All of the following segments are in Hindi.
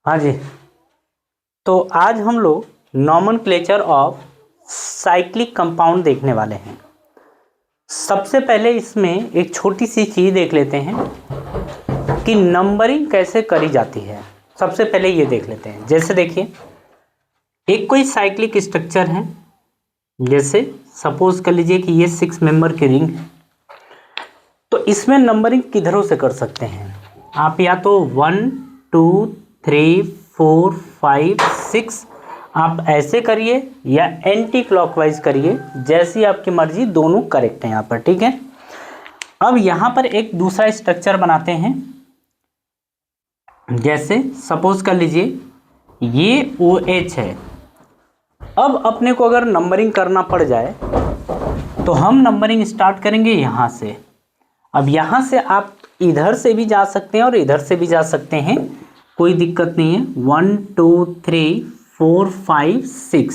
हाँ जी, तो आज हम लोग नॉमेनक्लेचर ऑफ साइक्लिक कंपाउंड देखने वाले हैं। सबसे पहले इसमें एक छोटी सी चीज़ देख लेते हैं कि नंबरिंग कैसे करी जाती है। सबसे पहले ये देख लेते हैं। जैसे देखिए, एक कोई साइक्लिक स्ट्रक्चर है, जैसे सपोज कर लीजिए कि ये 6 मेंबर की रिंग है। तो इसमें नंबरिंग किधरों से कर सकते हैं आप, या तो 1 2 3 4 5 6 आप ऐसे करिए या एंटी क्लॉकवाइज करिए, जैसी आपकी मर्जी, दोनों करेक्ट है यहाँ पर। ठीक है, अब यहाँ पर एक दूसरा स्ट्रक्चर बनाते हैं। जैसे सपोज कर लीजिए ये OH है। अब अपने को अगर नंबरिंग करना पड़ जाए तो हम नंबरिंग स्टार्ट करेंगे यहाँ से। अब यहाँ से आप इधर से भी जा सकते हैं और इधर से भी जा सकते हैं, कोई दिक्कत नहीं है। 1 2 3 4 5 6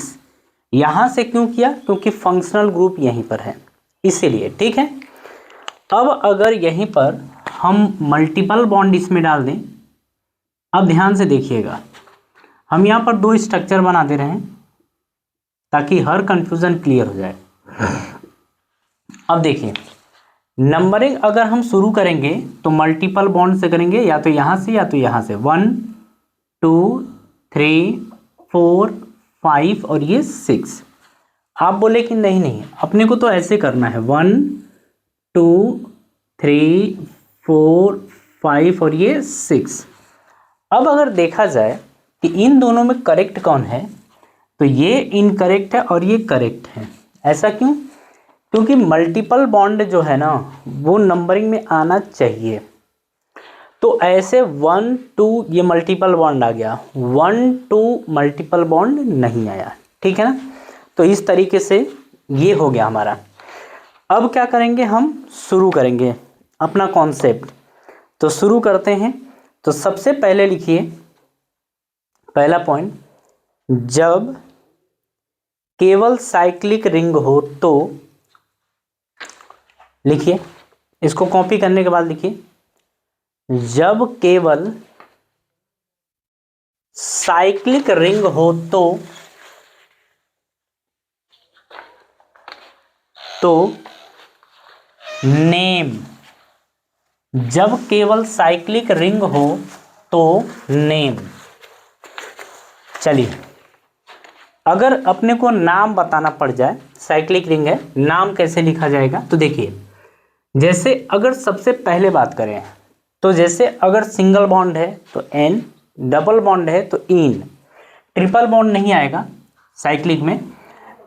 यहाँ से क्यों किया, क्योंकि फंक्शनल ग्रुप यहीं पर है, इसीलिए। ठीक है, अब अगर यहीं पर हम मल्टीपल बॉन्ड इसमें डाल दें, अब ध्यान से देखिएगा, हम यहाँ पर दो स्ट्रक्चर बना दे रहे हैं ताकि हर कंफ्यूजन क्लियर हो जाए। अब देखिए, नंबरिंग अगर हम शुरू करेंगे तो मल्टीपल बॉन्ड से करेंगे, या तो यहाँ से या तो यहाँ से। 1 2 3 4 5 और ये 6। आप बोले कि नहीं नहीं, अपने को तो ऐसे करना है, 1 2 3 4 5 और ये 6। अब अगर देखा जाए कि इन दोनों में करेक्ट कौन है, तो ये इनकरेक्ट है और ये करेक्ट है। ऐसा क्यों? क्योंकि मल्टीपल बॉन्ड जो है ना, वो नंबरिंग में आना चाहिए। तो ऐसे 1 2 ये मल्टीपल बॉन्ड आ गया, 1 2 मल्टीपल बॉन्ड नहीं आया। ठीक है ना, तो इस तरीके से ये हो गया हमारा। अब क्या करेंगे, हम शुरू करेंगे अपना कॉन्सेप्ट। तो शुरू करते हैं। तो सबसे पहले लिखिए पहला पॉइंट, जब केवल साइक्लिक रिंग हो तो, लिखिए, इसको कॉपी करने के बाद लिखिए, जब केवल साइक्लिक रिंग हो तो नेम, जब केवल साइक्लिक रिंग हो तो नेम। चलिए, अगर अपने को नाम बताना पड़ जाए, साइक्लिक रिंग है, नाम कैसे लिखा जाएगा, तो देखिए, जैसे अगर सबसे पहले बात करें तो जैसे अगर सिंगल बॉन्ड है तो N, डबल बॉन्ड है तो इन, ट्रिपल बॉन्ड नहीं आएगा साइक्लिक में।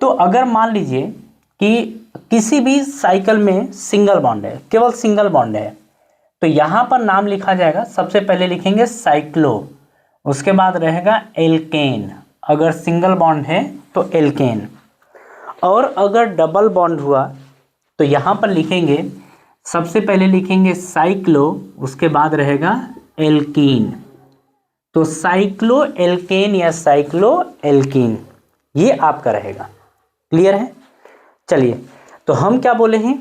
तो अगर मान लीजिए कि किसी भी साइकिल में सिंगल बॉन्ड है, केवल सिंगल बॉन्ड है, तो यहाँ पर नाम लिखा जाएगा, सबसे पहले लिखेंगे साइक्लो, उसके बाद रहेगा एल्केन। अगर सिंगल बॉन्ड है तो एल्केन, और अगर डबल बॉन्ड हुआ तो यहाँ पर लिखेंगे, सबसे पहले लिखेंगे साइक्लो, उसके बाद रहेगा एल्कीन। तो साइक्लो एल्केन या साइक्लो एल्कीन, ये आपका रहेगा। क्लियर है? चलिए, तो हम क्या बोले हैं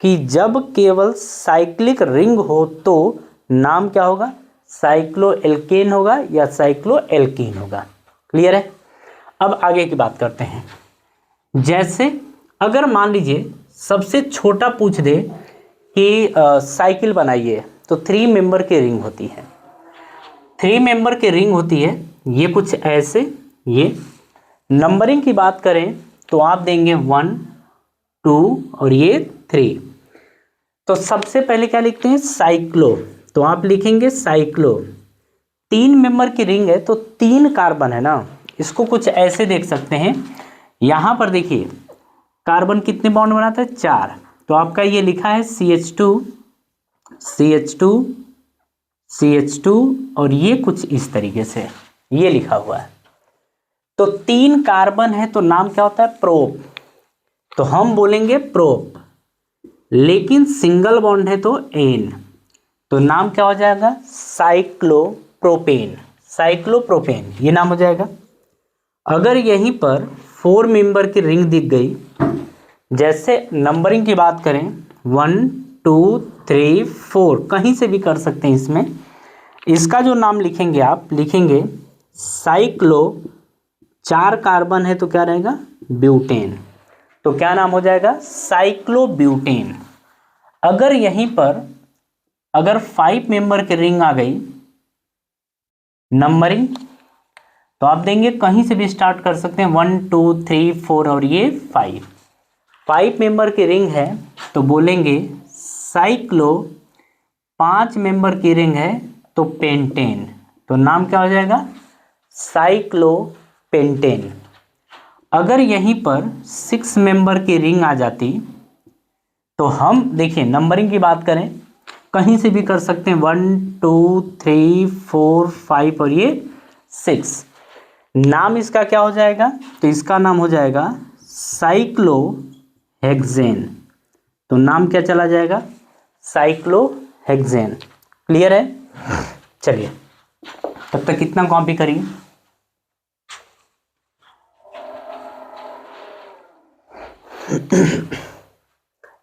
कि जब केवल साइक्लिक रिंग हो तो नाम क्या होगा, साइक्लो एल्केन होगा या साइक्लो एल्कीन होगा। क्लियर है? अब आगे की बात करते हैं। जैसे अगर मान लीजिए सबसे छोटा पूछ दे कि साइकिल बनाइए, तो 3 मेंबर की रिंग होती है, 3 मेंबर की रिंग होती है, ये कुछ ऐसे। ये नंबरिंग की बात करें तो आप देंगे 1 2 और ये 3। तो सबसे पहले क्या लिखते हैं, साइक्लो, तो आप लिखेंगे साइक्लो। 3 मेंबर की रिंग है तो 3 कार्बन है ना, इसको कुछ ऐसे देख सकते हैं। यहाँ पर देखिए, कार्बन कितने बॉन्ड बनाता है, 4। तो आपका ये लिखा है CH2 CH2 CH2, और ये कुछ इस तरीके से ये लिखा हुआ है। तो 3 कार्बन है तो नाम क्या होता है, प्रोप, तो हम बोलेंगे प्रोप। लेकिन सिंगल बॉन्ड है तो एन, तो नाम क्या हो जाएगा, साइक्लोप्रोपेन, साइक्लोप्रोपेन ये नाम हो जाएगा। अगर यहीं पर 4 मेंबर की रिंग दिख गई, जैसे नंबरिंग की बात करें 1 2 3 4, कहीं से भी कर सकते हैं इसमें, इसका जो नाम लिखेंगे आप लिखेंगे साइक्लो, 4 कार्बन है तो क्या रहेगा, ब्यूटेन। तो क्या नाम हो जाएगा, साइक्लोब्यूटेन। अगर यहीं पर अगर 5 मेंबर की रिंग आ गई नंबरिंग, तो आप देंगे कहीं से भी स्टार्ट कर सकते हैं 1 2 3 4 और ये 5 मेंबर की रिंग है तो बोलेंगे साइक्लो, 5 मेंबर की रिंग है तो पेंटेन। तो नाम क्या हो जाएगा, साइक्लोपेंटेन। अगर यहीं पर 6 मेंबर की रिंग आ जाती तो हम देखिए नंबरिंग की बात करें कहीं से भी कर सकते हैं 1 2 3 4 5 और ये 6। नाम इसका क्या हो जाएगा, तो इसका नाम हो जाएगा साइक्लोहेक्सेन। तो नाम क्या चला जाएगा, साइक्लोहेक्सेन। क्लियर है। चलिए तब तक कितना कॉपी करिए।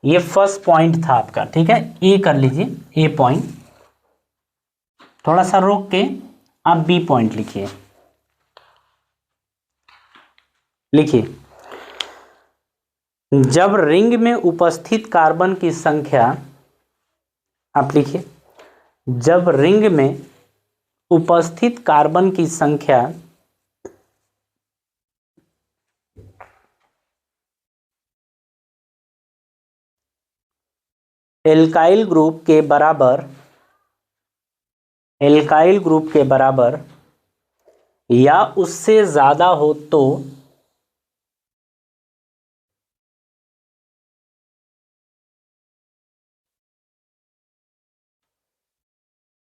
ये फर्स्ट पॉइंट था आपका, ठीक है, ए कर लीजिए, ए पॉइंट। थोड़ा सा रोक के आप बी पॉइंट लिखिए। लिखिए, जब रिंग में उपस्थित कार्बन की संख्या, आप लिखिए, जब रिंग में उपस्थित कार्बन की संख्या एल्काइल ग्रुप के बराबर, एल्काइल ग्रुप के बराबर या उससे ज्यादा हो तो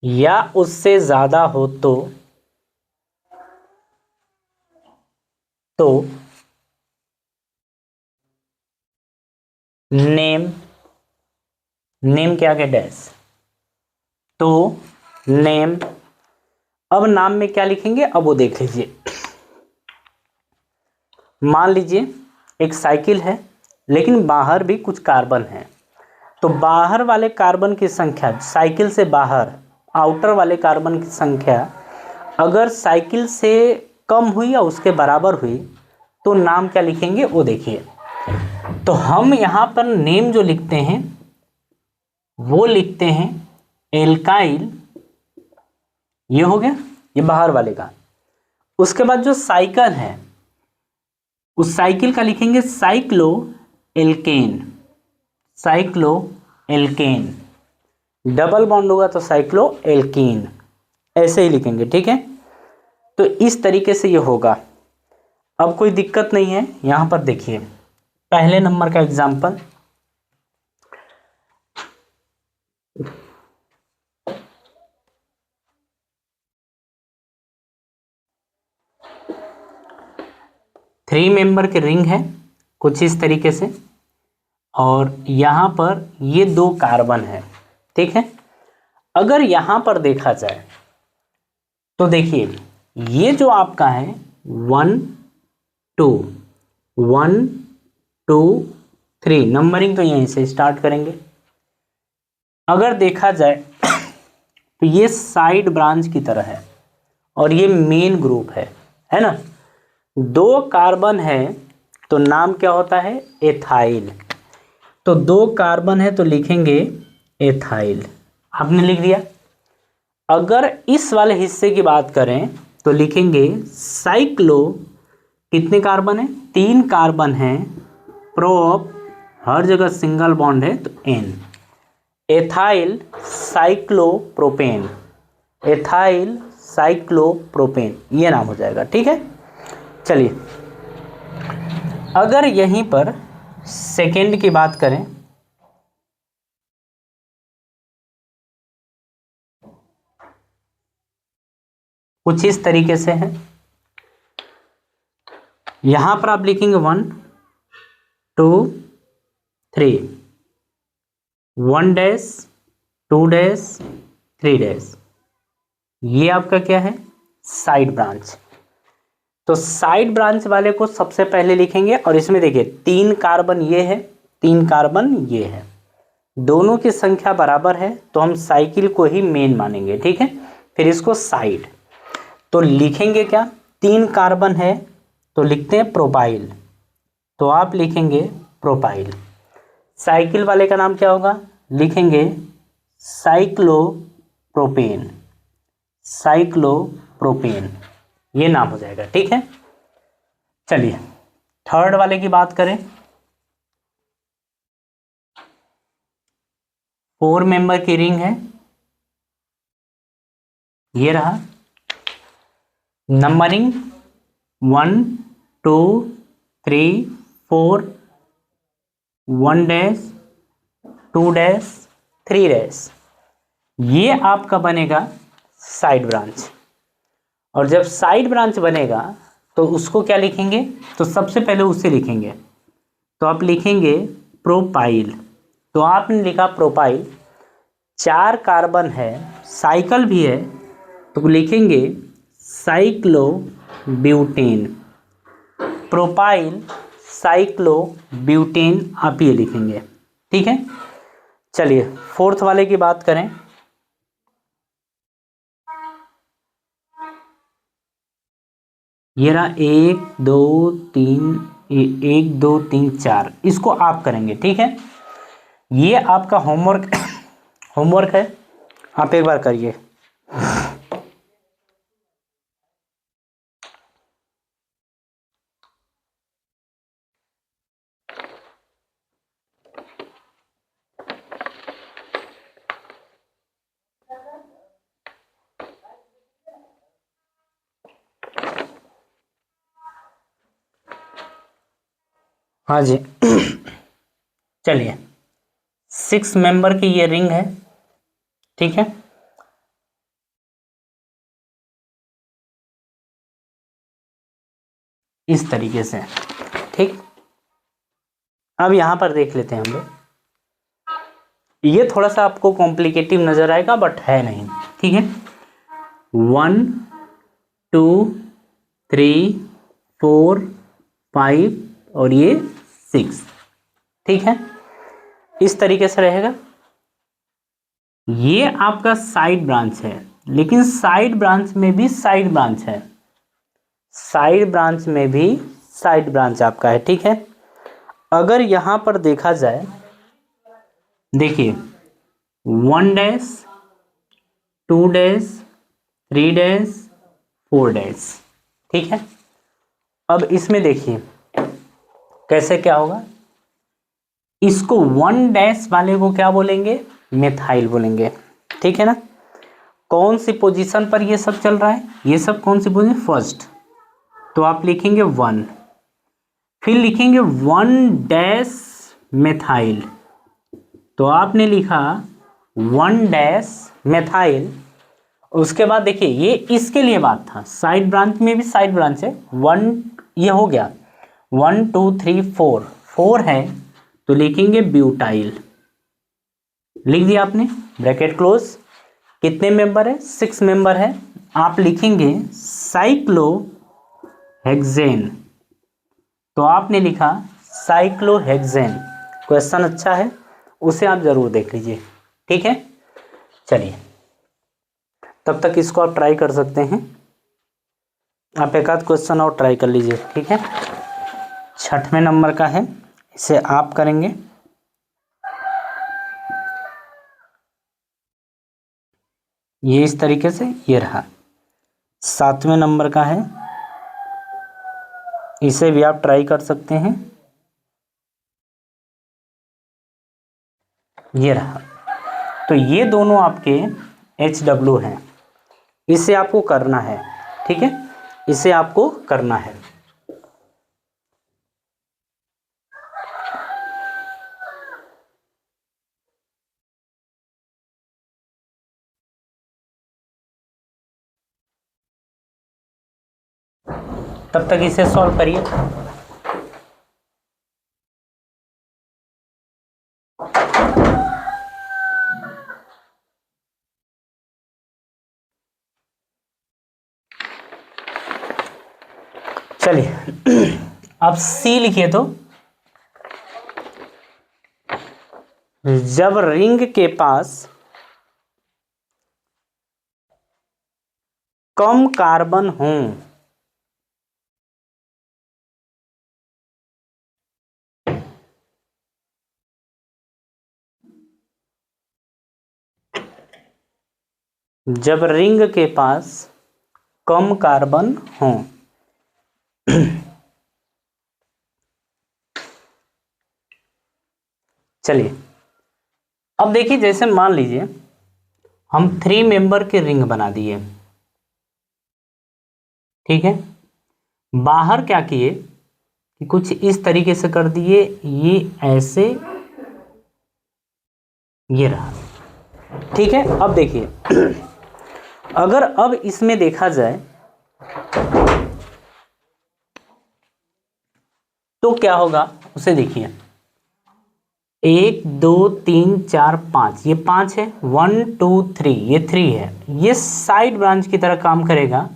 या उससे ज्यादा हो तो नेम, नेम के आगे डैश, तो नेम। अब नाम में क्या लिखेंगे, अब वो देख लीजिए। मान लीजिए एक साइकिल है लेकिन बाहर भी कुछ कार्बन है, तो बाहर वाले कार्बन की संख्या, साइकिल से बाहर आउटर वाले कार्बन की संख्या अगर साइकिल से कम हुई या उसके बराबर हुई तो नाम क्या लिखेंगे वो देखिए। तो हम यहाँ पर नेम जो लिखते हैं वो लिखते हैं एल्काइल, ये हो गया, ये बाहर वाले का। उसके बाद जो साइकिल है उस साइकिल का लिखेंगे cycloalkane, cycloalkane. Double bond होगा तो साइक्लो एल्कीन, ऐसे ही लिखेंगे, ठीक है। तो इस तरीके से ये होगा। अब कोई दिक्कत नहीं है। यहां पर देखिए पहले नंबर का एग्जांपल, थ्री मेंबर की रिंग है कुछ इस तरीके से, और यहां पर ये 2 कार्बन है, ठीक है। अगर यहां पर देखा जाए तो देखिए ये जो आपका है 1 2 1 2 3, नंबरिंग तो यहीं से स्टार्ट करेंगे। अगर देखा जाए तो ये साइड ब्रांच की तरह है और ये मेन ग्रुप है ना। 2 कार्बन है तो नाम क्या होता है, एथाइल। तो 2 कार्बन है तो लिखेंगे एथाइल, आपने लिख दिया। अगर इस वाले हिस्से की बात करें तो लिखेंगे साइक्लो, कितने कार्बन है, 3 कार्बन है, प्रोप, हर जगह सिंगल बॉन्ड है तो n, ethyl cyclopropane, ethyl cyclopropane, ये नाम हो जाएगा, ठीक है। चलिए अगर यहीं पर सेकेंड की बात करें, कुछ इस तरीके से है। यहां पर आप लिखेंगे 1 2 3, 1 डैश 2 डैश 3 डैश, ये आपका क्या है, साइड ब्रांच। तो साइड ब्रांच वाले को सबसे पहले लिखेंगे और इसमें देखिए 3 कार्बन ये है, 3 कार्बन ये है, दोनों की संख्या बराबर है तो हम साइकिल को ही मेन मानेंगे, ठीक है। फिर इसको साइड। तो लिखेंगे क्या, 3 कार्बन है तो लिखते हैं प्रोपाइल, तो आप लिखेंगे प्रोपाइल। साइकिल वाले का नाम क्या होगा, लिखेंगे साइक्लोप्रोपेन, साइक्लोप्रोपेन, ये नाम हो जाएगा। ठीक है, चलिए थर्ड वाले की बात करें। 4 मेंबर की रिंग है, ये रहा। नंबरिंग 1 2 3 4, 1 डैश 2 डैश 3 डैश, ये आपका बनेगा साइड ब्रांच। और जब साइड ब्रांच बनेगा तो उसको क्या लिखेंगे, तो सबसे पहले उसे लिखेंगे, तो आप लिखेंगे प्रोपाइल। तो आपने लिखा प्रोपाइल, 4 कार्बन है, साइकिल भी है, तो लिखेंगे साइक्लोब्यूटेन, प्रोपाइल साइक्लोब्यूटेन, आप ये लिखेंगे। ठीक है, चलिए फोर्थ वाले की बात करें। ये रहा 1 2 3, 1 2 3 4, इसको आप करेंगे। ठीक है, ये आपका होमवर्क होमवर्क है, आप एक बार करिए। हाँ जी चलिए 6 मेंबर की ये रिंग है। ठीक है, इस तरीके से। ठीक, अब यहां पर देख लेते हैं हम लोग, ये थोड़ा सा आपको कॉम्प्लिकेटिव नजर आएगा बट है नहीं। ठीक है, 1 2 3 4 5 और ये 6। ठीक है, इस तरीके से रहेगा। ये आपका साइड ब्रांच है, लेकिन साइड ब्रांच में भी साइड ब्रांच है, साइड ब्रांच में भी साइड ब्रांच आपका है। ठीक है, अगर यहां पर देखा जाए, देखिए 1 डैश 2 डैश 3 डैश 4 डैश। ठीक है, अब इसमें देखिए कैसे क्या होगा, इसको 1 डैश वाले को क्या बोलेंगे, मेथाइल बोलेंगे। ठीक है ना, कौन सी पोजीशन पर ये सब चल रहा है, ये सब कौन सी पोजीशन, फर्स्ट, तो आप लिखेंगे 1, फिर लिखेंगे 1 डैश मेथाइल, तो आपने लिखा 1 डैश मेथाइल। उसके बाद देखिए ये इसके लिए बात था, साइड ब्रांच में भी साइड ब्रांच है, 1 ये हो गया, 1 2 3 4, 4 है तो लिखेंगे ब्यूटाइल, लिख दिया आपने, ब्रैकेट क्लोज। कितने मेंबर है, 6 मेंबर है, आप लिखेंगे साइक्लोहेक्सेन, तो आपने लिखा साइक्लोहेक्सेन। क्वेश्चन अच्छा है, उसे आप जरूर देख लीजिए। ठीक है, चलिए तब तक इसको आप ट्राई कर सकते हैं, आप एक आध क्वेश्चन और ट्राई कर लीजिए। ठीक है, 6वें नंबर का है, इसे आप करेंगे। ये इस तरीके से, ये रहा 7वें नंबर का है, इसे भी आप ट्राई कर सकते हैं, ये रहा। तो ये दोनों आपके HW हैं, इसे आपको करना है। ठीक है, इसे आपको करना है। तब तक इसे सॉल्व करिए। चलिए अब सी लिखिए, तो जब रिंग के पास कम कार्बन हों, जब रिंग के पास कम कार्बन हों। चलिए अब देखिए, जैसे मान लीजिए हम 3 मेंबर के रिंग बना दिए, ठीक है। बाहर क्या किए कि कुछ इस तरीके से कर दिए, ये ऐसे, ये रहा, ठीक है। अब देखिए अगर अब इसमें देखा जाए तो क्या होगा, उसे देखिए 1 2 3 4 5, ये 5 है, 1 2 3, ये 3 है, ये साइड ब्रांच की तरह काम करेगा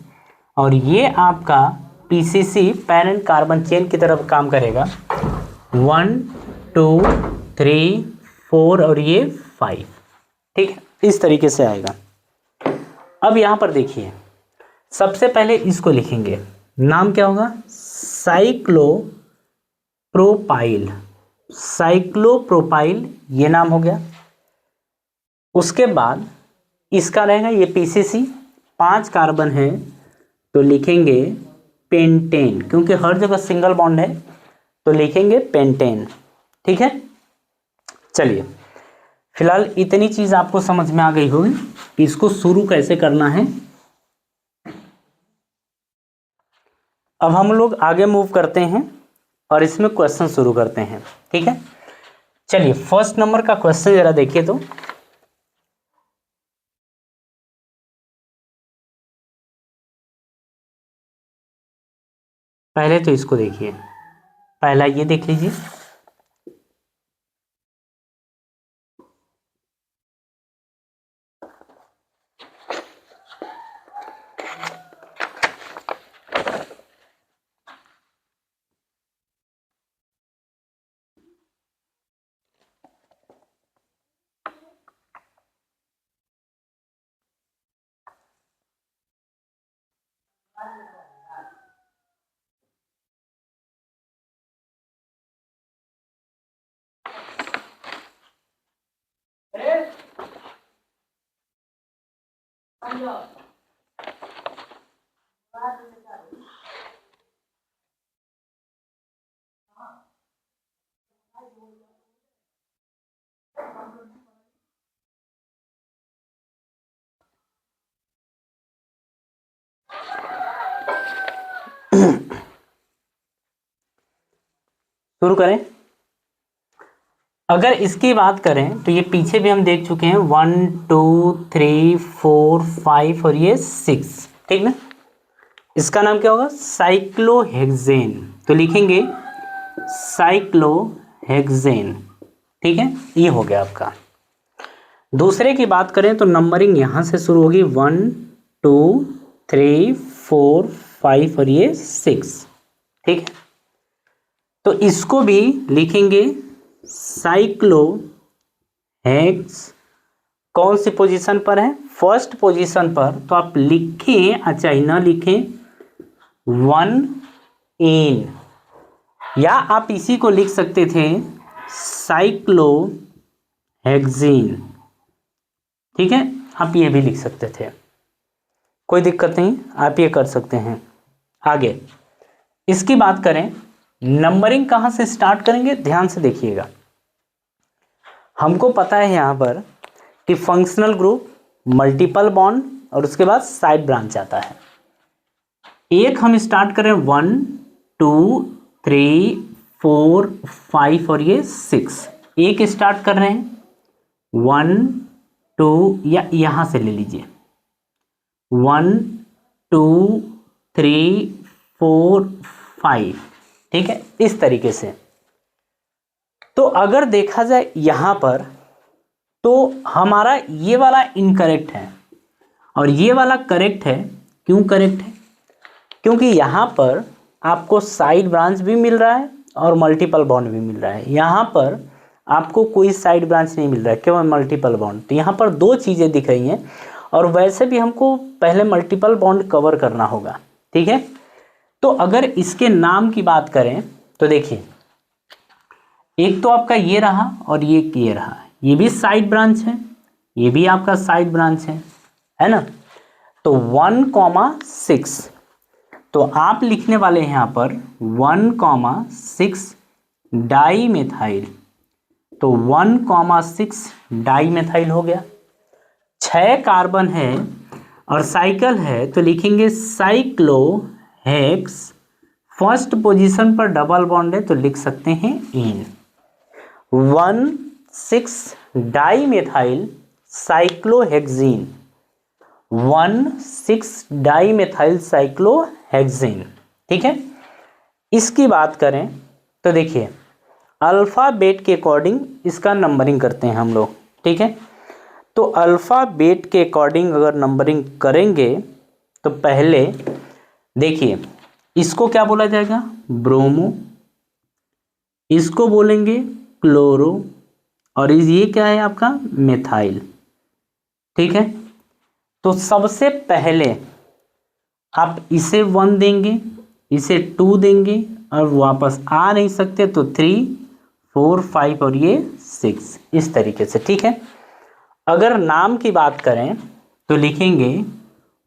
और ये आपका पीसीसी पैरेंट कार्बन चेन की तरफ काम करेगा। 1 2 3 4 और ये 5, ठीक है, इस तरीके से आएगा। अब यहां पर देखिए, सबसे पहले इसको लिखेंगे, नाम क्या होगा, साइक्लोप्रोपाइल, साइक्लोप्रोपाइल ये नाम हो गया। उसके बाद इसका रहेगा ये पीसीसी, 5 कार्बन है तो लिखेंगे पेंटेन, क्योंकि हर जगह सिंगल बॉन्ड है तो लिखेंगे पेंटेन, ठीक है। चलिए फिलहाल इतनी चीज आपको समझ में आ गई होगी कि इसको शुरू कैसे करना है। अब हम लोग आगे मूव करते हैं और इसमें क्वेश्चन शुरू करते हैं, ठीक है। चलिए फर्स्ट नंबर का क्वेश्चन जरा देखिए तो, पहले तो इसको देखिए, पहला ये देख लीजिए, शुरू करें। अगर इसकी बात करें तो ये पीछे भी हम देख चुके हैं, 1 2 3 4 5 और ये 6, ठीक ना। इसका नाम क्या होगा, साइक्लोहेक्सेन, तो लिखेंगे साइक्लोहेक्सेन, ठीक है, ये हो गया आपका। दूसरे की बात करें तो नंबरिंग यहां से शुरू होगी, 1 2 3 4 5 और ये 6, ठीक है। तो इसको भी लिखेंगे साइक्लोहेक्स, कौन सी पोजीशन पर है, फर्स्ट पोजीशन पर, तो आप लिखें, अच्छा ना लिखें 1 एन, या आप इसी को लिख सकते थे साइक्लोहेक्सेन, ठीक है, आप ये भी लिख सकते थे, कोई दिक्कत नहीं, आप ये कर सकते हैं। आगे इसकी बात करें, नंबरिंग कहां से स्टार्ट करेंगे, ध्यान से देखिएगा। हमको पता है यहां पर कि फंक्शनल ग्रुप, मल्टीपल बॉन्ड और उसके बाद साइड ब्रांच आता है। एक हम स्टार्ट करें 1 2 3 4 5 और ये 6, एक स्टार्ट कर रहे हैं 1 2, या यहां से ले लीजिए 1 2 3 4 5, ठीक है, इस तरीके से। तो अगर देखा जाए यहां पर तो हमारा ये वाला इनकरेक्ट है और ये वाला करेक्ट है। क्यों करेक्ट है, क्योंकि यहां पर आपको साइड ब्रांच भी मिल रहा है और मल्टीपल बॉन्ड भी मिल रहा है। यहां पर आपको कोई साइड ब्रांच नहीं मिल रहा है, केवल मल्टीपल बॉन्ड। तो यहां पर दो चीजें दिख रही हैं और वैसे भी हमको पहले मल्टीपल बॉन्ड कवर करना होगा, ठीक है। तो अगर इसके नाम की बात करें तो देखिए, एक तो आपका ये रहा और ये रहा, ये भी साइड ब्रांच है, ये भी आपका साइड ब्रांच है ना। तो 1,6, तो आप लिखने वाले हैं यहाँ पर 1,6 डाई मेथाइल, तो 1,6 डाई मेथाइल हो गया। 6 कार्बन है और साइकिल है, तो लिखेंगे साइक्लोहेक्स, फर्स्ट पोजीशन पर डबल बॉन्ड है तो लिख सकते हैं in 1,6 di methyl cyclohexene, 1,6 di methyl cyclohexene, ठीक है। इसकी बात करें तो देखिए, अल्फ़ाबेट के अकॉर्डिंग इसका नंबरिंग करते हैं हम लोग, ठीक है। तो अल्फ़ाबेट के अकॉर्डिंग अगर नंबरिंग करेंगे तो पहले देखिए, इसको क्या बोला जाएगा, ब्रोमो, इसको बोलेंगे क्लोरो, और ये क्या है आपका मेथाइल, ठीक है। तो सबसे पहले आप इसे 1 देंगे, इसे 2 देंगे, और वापस आ नहीं सकते तो 3, 4, 5 और ये 6, इस तरीके से, ठीक है। अगर नाम की बात करें तो लिखेंगे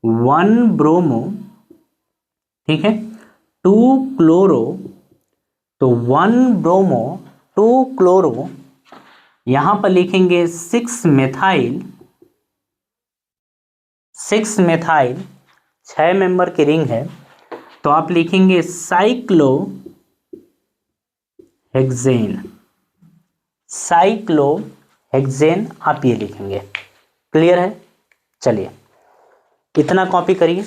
1 ब्रोमो, ठीक है, 2 क्लोरो, तो 1 ब्रोमो 2 क्लोरो, यहां पर लिखेंगे 6 मेथाइल, 6 मेथाइल, 6 मेंबर की रिंग है, तो आप लिखेंगे साइक्लोहेक्सेन, साइक्लोहेक्सेन आप ये लिखेंगे। क्लियर है? चलिए इतना कॉपी करिए।